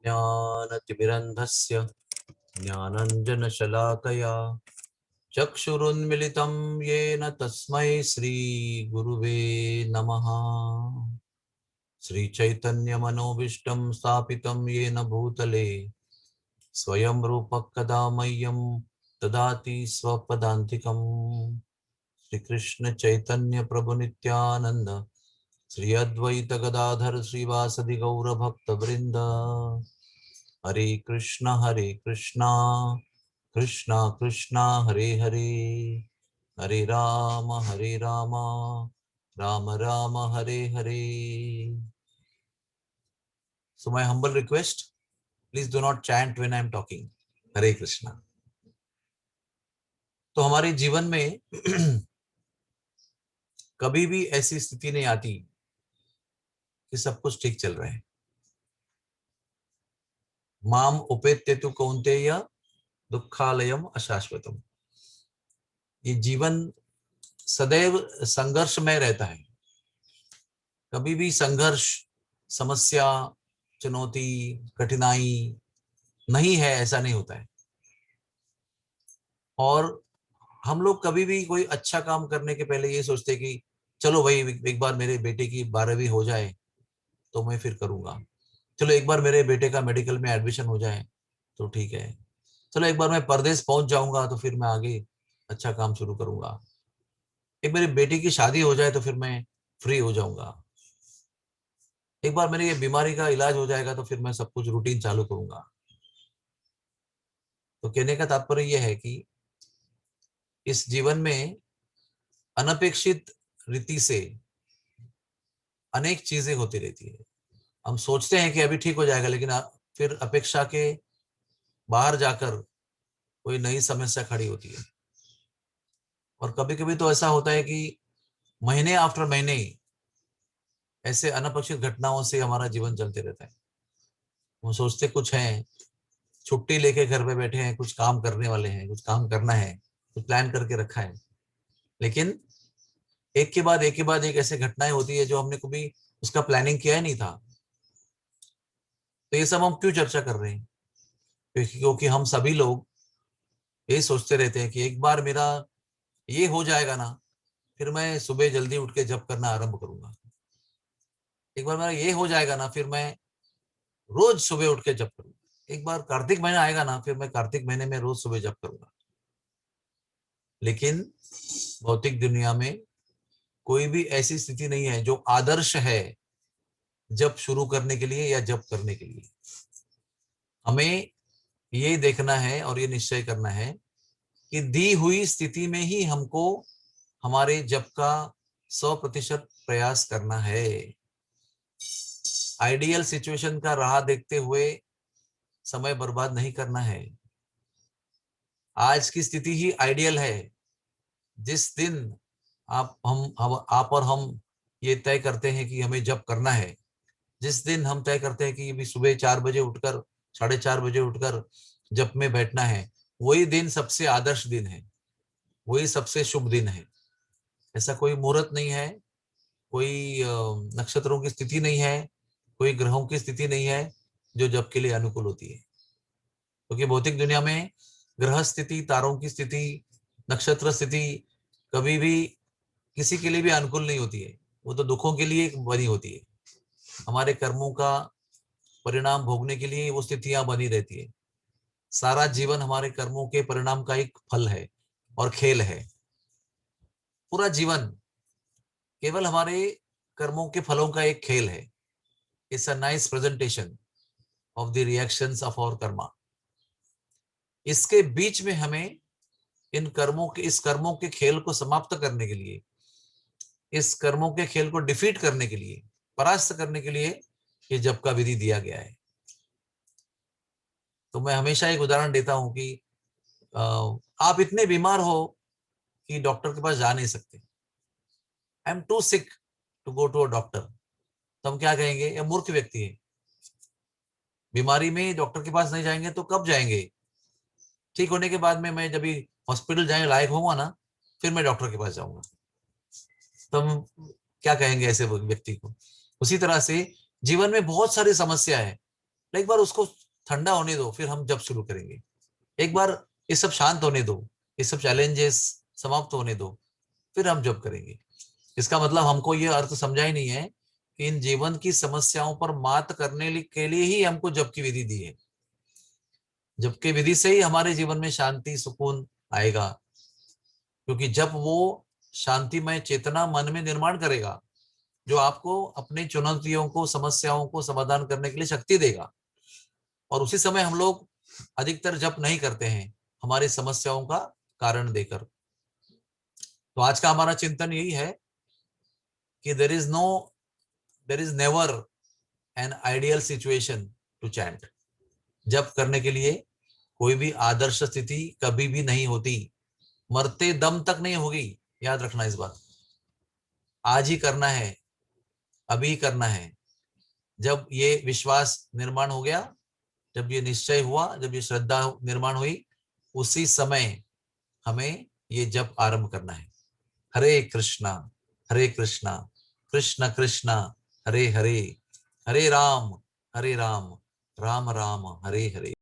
ज्ञानतिमिरन्धस्य ज्ञानञ्जनशलाकया चक्षुरुन्मिलितं येन तस्मै श्रीगुरुवे नमः। श्रीचैतन्यमनोभीष्टं स्थापितं येन भूतले स्वयं रूपः कदा मह्यं ददाति स्वपदान्तिकम्। श्रीकृष्ण चैतन्य प्रभु नित्यानंद श्री अद्वैत गदाधर श्रीवासदि गौर भक्त वृंद। Hare Krishna Krishna Krishna Hare Hare, Hare Ram Ram Ram Hare Hare. So my humble request, please do not chant when I am talking. Hare Krishna. तो हमारे जीवन में कभी भी ऐसी स्थिति नहीं आती कि सब कुछ ठीक चल रहा है। माम उपेत्य तु कौन्तेय दुखालयम अशाश्वतम। ये जीवन सदैव संघर्ष में रहता है। कभी भी संघर्ष, समस्या, चुनौती, कठिनाई नहीं है, ऐसा नहीं होता है। और हम लोग कभी भी कोई अच्छा काम करने के पहले ये सोचते कि चलो भाई एक बार मेरे बेटे की 12वीं हो जाए तो मैं फिर करूंगा। चलो एक बार मेरे बेटे का मेडिकल में एडमिशन हो जाए तो ठीक है। चलो एक बार मैं परदेश पहुंच जाऊंगा तो फिर मैं आगे अच्छा काम शुरू करूंगा। एक मेरी बेटी की शादी हो जाए तो फिर मैं फ्री हो जाऊंगा। एक बार मेरी ये बीमारी का इलाज हो जाएगा तो फिर मैं सब कुछ रूटीन चालू करूंगा। तो कहने का तात्पर्य यह है कि इस जीवन में अनपेक्षित रीति से अनेक चीजें होती रहती है। हम सोचते हैं कि अभी ठीक हो जाएगा, लेकिन फिर अपेक्षा के बाहर जाकर कोई नई समस्या खड़ी होती है। और कभी कभी तो ऐसा होता है कि महीने आफ्टर महीने ऐसे अनपेक्षित घटनाओं से हमारा जीवन चलते रहता है। हम सोचते कुछ हैं, छुट्टी लेके घर पे बैठे हैं, कुछ काम करने वाले हैं, कुछ काम करना है, कुछ प्लान करके रखा है, लेकिन एक के बाद एक ऐसे घटनाएं होती है जो हमने कभी उसका प्लानिंग किया ही नहीं था। तो ये सब हम क्यों चर्चा कर रहे हैं? क्योंकि हम सभी लोग ये सोचते रहते हैं कि एक बार मेरा ये हो जाएगा ना, फिर मैं सुबह जल्दी उठ के जप करना आरंभ करूंगा। एक बार मेरा ये हो जाएगा ना, फिर मैं रोज सुबह उठ के जप करूंगा। एक बार कार्तिक महीना आएगा ना, फिर मैं कार्तिक महीने में रोज सुबह जप करूंगा। लेकिन भौतिक दुनिया में कोई भी ऐसी स्थिति नहीं है जो आदर्श है जप शुरू करने के लिए या जप करने के लिए। हमें ये देखना है और ये निश्चय करना है कि दी हुई स्थिति में ही हमको हमारे जप का 100% प्रयास करना है। आइडियल सिचुएशन का राह देखते हुए समय बर्बाद नहीं करना है। आज की स्थिति ही आइडियल है। जिस दिन आप और हम ये तय करते हैं कि हमें जप करना है, जिस दिन हम तय करते हैं कि भी सुबह 4 बजे उठकर, 4:30 बजे उठकर जप में बैठना है, वही दिन सबसे आदर्श दिन है, वही सबसे शुभ दिन है। ऐसा कोई मुहूर्त नहीं है, कोई नक्षत्रों की स्थिति नहीं है, कोई ग्रहों की स्थिति नहीं है जो जप के लिए अनुकूल होती है। क्योंकि भौतिक दुनिया में ग्रह स्थिति, तारों की स्थिति, नक्षत्र स्थिति कभी भी किसी के लिए भी अनुकूल नहीं होती है। वो तो दुखों के लिए बनी होती है। हमारे कर्मों का परिणाम भोगने के लिए वो स्थितियां बनी रहती है। सारा जीवन हमारे कर्मों के परिणाम का एक फल है और खेल है। पूरा जीवन केवल हमारे कर्मों के फलों का एक खेल है। It's a nice presentation of the reactions of our karma. इसके बीच में हमें इस कर्मों के खेल को समाप्त करने के लिए, इस कर्मों के खेल को डिफीट करने के लिए, परास्त करने के लिए ये जप का विधि दिया गया है। तो मैं हमेशा एक उदाहरण देता हूं कि आप इतने बीमार हो कि डॉक्टर के पास जा नहीं सकते। I am too sick to go to a doctor. तो हम क्या कहेंगे? ये मूर्ख व्यक्ति है। बीमारी में डॉक्टर के पास नहीं जाएंगे तो कब जाएंगे? ठीक होने के बाद में मैं जब भी हॉस्पिटल जाने लायक होऊंगा ना, फिर मैं डॉक्टर के पास जाऊंगा। तो हम क्या कहेंगे ऐसे व्यक्ति को? उसी तरह से जीवन में बहुत सारी समस्या है, एक बार उसको ठंडा होने दो, फिर हम जब शुरू करेंगे। एक बार ये सब शांत होने दो, ये सब चैलेंजेस समाप्त होने दो, फिर हम जब करेंगे। इसका मतलब हमको ये अर्थ समझा ही नहीं है कि इन जीवन की समस्याओं पर मात करने के लिए ही हमको जप की विधि दी है। जप की विधि से ही हमारे जीवन में शांति सुकून आएगा, क्योंकि जब वो शांतिमय चेतना मन में निर्माण करेगा जो आपको अपनी चुनौतियों को समस्याओं को समाधान करने के लिए शक्ति देगा। और उसी समय हम लोग अधिकतर जप नहीं करते हैं हमारी समस्याओं का कारण देकर। तो आज का हमारा चिंतन यही है कि there is never an ideal situation to chant. जप करने के लिए कोई भी आदर्श स्थिति कभी भी नहीं होती, मरते दम तक नहीं होगी। याद रखना इस बात। आज ही करना है, अभी करना है। जब ये विश्वास निर्माण हो गया, जब ये निश्चय हुआ, जब ये श्रद्धा निर्माण हुई, उसी समय हमें ये जप आरंभ करना है। हरे कृष्णा कृष्ण कृष्ण हरे हरे, हरे राम राम राम हरे हरे।